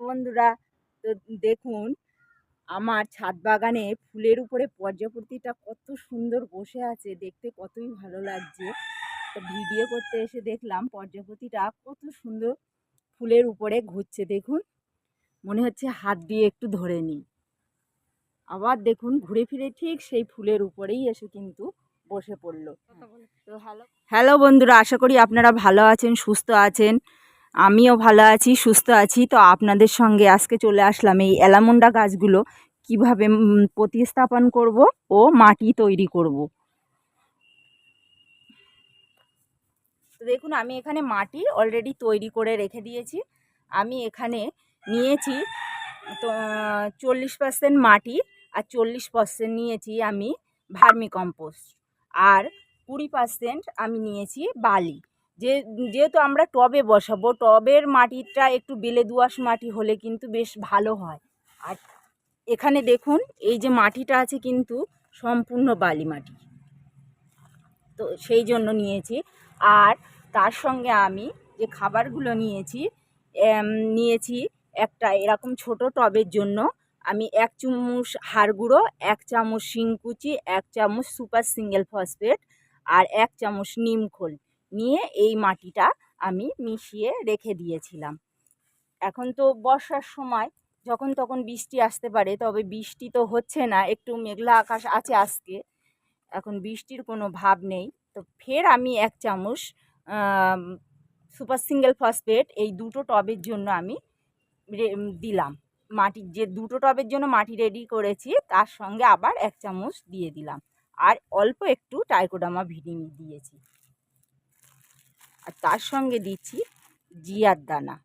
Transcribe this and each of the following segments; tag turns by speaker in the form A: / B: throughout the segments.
A: বন্ধুরা, তো দেখুন আমার ছাদ বাগানে ফুলের উপরে পর্যাপতিটা কত সুন্দর বসে আছে, দেখতে কতই ভালো লাগছে। তো ভিডিও করতে এসে দেখলাম পর্যাপতিটা কত সুন্দর ফুলের উপরে ঘুরছে। দেখুন, মনে হচ্ছে হাত দিয়ে একটু ধরে নিই। আবার দেখুন ঘুরে ফিরে ঠিক সেই ফুলের উপরেই এসে কিন্তু বসে পড়লো। তো হ্যালো বন্ধুরা, আশা করি আপনারা ভালো আছেন, সুস্থ আছেন। আমিও ভালো আছি, সুস্থ আছি। তো আপনাদের সঙ্গে আজকে চলে আসলাম এই অ্যালামন্ডা গাছগুলো কিভাবে প্রতিস্থাপন করব ও মাটি তৈরি করব। তো দেখুন, আমি এখানে মাটি অলরেডি তৈরি করে রেখে দিয়েছি। আমি এখানে নিয়েছি তো 40% মাটি আর 40% নিয়েছি আমি ভার্মি কম্পোস্ট, আর 20% আমি নিয়েছি বালি। যেহেতু আমরা টবে বসাবো, টবের মাটিটা একটু বেলে দোআঁশ মাটি হলে কিন্তু বেশ ভালো হয়। আর এখানে দেখুন এই যে মাটিটা আছে কিন্তু সম্পূর্ণ বালি মাটি, তো সেই জন্য নিয়েছি। আর তার সঙ্গে আমি যে খাবারগুলো নিয়েছি একটা এরকম ছোট টবের জন্য আমি 1 চামচ হাড় গুঁড়ো, 1 চামচ শিংকুচি, 1 চামচ সুপার সিঙ্গেল ফসফেট আর 1 চামচ নিম খোল নিয়ে এই মাটিটা আমি মিশিয়ে রেখে দিয়েছিলাম। এখন তো বর্ষার সময়, যখন তখন বৃষ্টি আসতে পারে, তবে বৃষ্টি তো হচ্ছে না, একটু মেঘলা আকাশ আছে আজকে, এখন বৃষ্টির কোনো ভাব নেই। তো ফের আমি 1 চামচ সুপার সিঙ্গেল ফসফেট এই দুটো টবের জন্য আমি দিলাম। মাটি যে দুটো টবের জন্য মাটি রেডি করেছি তার সঙ্গে আবার 1 চামচ দিয়ে দিলাম, আর অল্প একটু ট্রাইকোডার্মা ভিটামিন দিয়েছি, আর তার সঙ্গে দিচ্ছি জিয়ার দানা।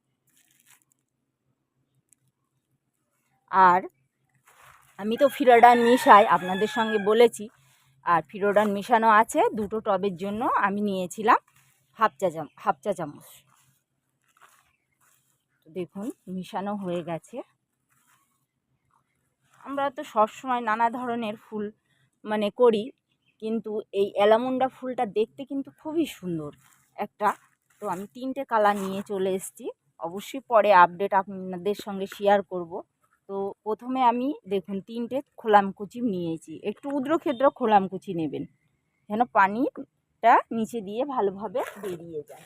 A: আর আমি তো ফিরোডান মিশাই, আপনাদের সঙ্গে বলেছি, আর ফিরোডান মেশানো আছে দুটো টবের জন্য। আমি নিয়েছিলাম হাফ চা চামচ। দেখুন মিশানো হয়ে গেছে। আমরা তো সবসময় নানা ধরনের ফুল করি, কিন্তু এই অ্যালামন্ডা ফুলটা দেখতে কিন্তু খুবই সুন্দর একটা। তো আমি 3টে কালার নিয়ে চলে এসেছি, অবশ্যই পরে আপডেট আপনাদের সঙ্গে শেয়ার করব। তো প্রথমে আমি দেখুন 3টে খোলামকুচি নিয়েছি, একটু উদ্রক্ষেদ্র খোলামকুচি নেবেন যেন পানিটা নিচে দিয়ে ভালোভাবে বেরিয়ে যায়।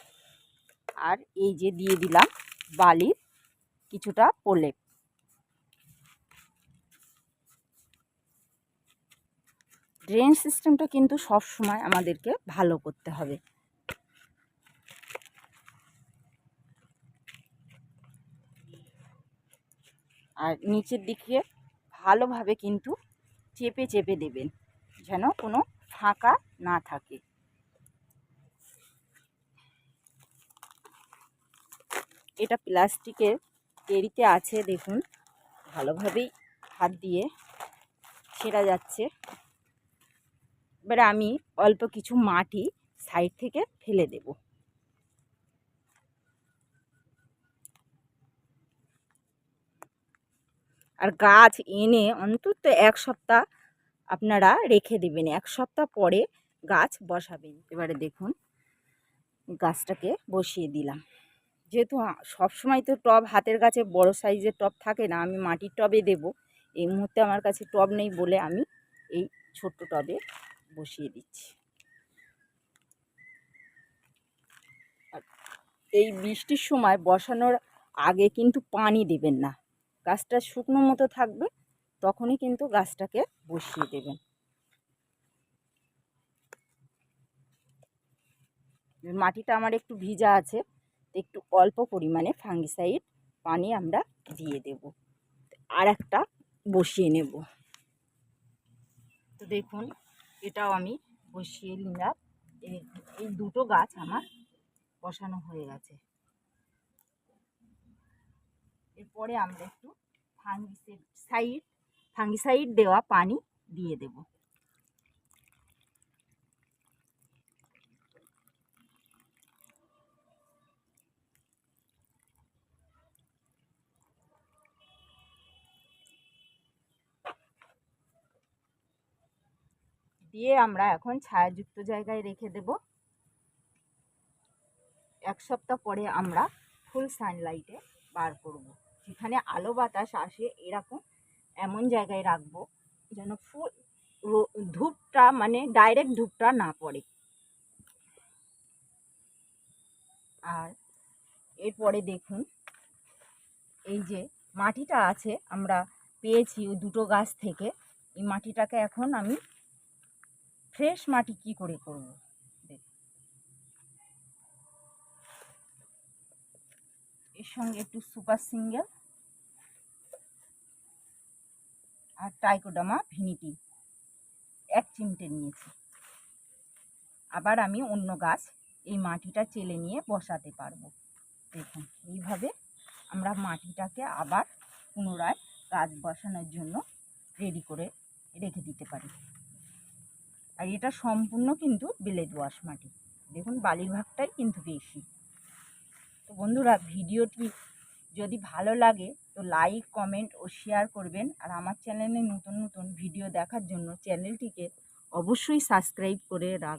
A: আর এই যে দিয়ে দিলাম বালির কিছুটা প্রলেপ। ড্রেন সিস্টেমটা কিন্তু সব সময় আমাদেরকে ভালো করতে হবে। আর নিচের দিকে ভালোভাবে কিন্তু চেপে চেপে দেবেন যেন কোনো ফাঁকা না থাকে। এটা প্লাস্টিকের কেরিতে আছে, দেখুন ভালোভাবেই হাত দিয়ে ছেঁড়া যাচ্ছে। এবারে আমি অল্প কিছু মাটি সাইড থেকে ফেলে দেব। আর গাছ এনে অন্তত 1 সপ্তাহ আপনারা রেখে দেবেন, 1 সপ্তাহ পরে গাছ বসাবেন। এবারে দেখুন গাছটাকে বসিয়ে দিলাম। যেহেতু সবসময় তো টব হাতের কাছে বড় সাইজের টব থাকে না, আমি মাটির টবে দেব। এই মুহূর্তে আমার কাছে টব নেই বলে আমি এই ছোট্ট টবে বসিয়ে দিচ্ছি। আর এই বৃষ্টির সময় বসানোর আগে কিন্তু পানি দেবেন না, গাছটা শুকনো মতো থাকবে, তখনই কিন্তু গাছটাকে বসিয়ে দেবেন। মাটিটা আমার একটু ভিজা আছে, একটু অল্প পরিমাণে ফাঙ্গিসাইড পানি আমরা দিয়ে দেব। আর একটা বসিয়ে নেব। তো দেখুন এটাও আমি বসিয়ে নিলাম। এই দুটো গাছ আমার বসানো হয়ে গেছে। এরপরে আমরা একটু ফাঙ্গিসাইড দেওয়া পানি দিয়ে দেব। দিয়ে আমরা এখন ছায়াযুক্ত জায়গায় রেখে দেব। 1 সপ্তাহ পরে আমরা ফুল সানলাইটে বার করব। যেখানে আলো বাতাস আসে এরকম এমন জায়গায় রাখবো যেন ফুল ধূপটা মানে ডাইরেক্ট ধূপটা না পড়ে। আর এরপরে দেখুন এই যে মাটিটা আছে আমরা পেয়েছি ওই দুটো গাছ থেকে, এই মাটিটাকে এখন আমি ফ্রেশ মাটি কি করে করব। এর সঙ্গে একটু সুপার সিঙ্গেল আর ট্রাইকোডার্মা ভিনিটি 1 চিমটে নিয়েছি। আবার আমি অন্য গাছ এই মাটিটা চেলে নিয়ে বসাতে পারবো। দেখুন এইভাবে আমরা মাটিটাকে আবার পুনরায় গাছ বসানোর জন্য রেডি করে রেখে দিতে পারি। আর এটা সম্পূর্ণ কিন্তু বেলে দোআঁশ মাটি, দেখুন বালির ভাগটাই কিন্তু বেশি। তো বন্ধুরা ভিডিওটি যদি ভালো লাগে তো লাইক কমেন্ট ও শেয়ার করবেন। আর আমার চ্যানেলে নতুন নতুন ভিডিও দেখার জন্য চ্যানেলটিকে অবশ্যই সাবস্ক্রাইব করে রাখবেন।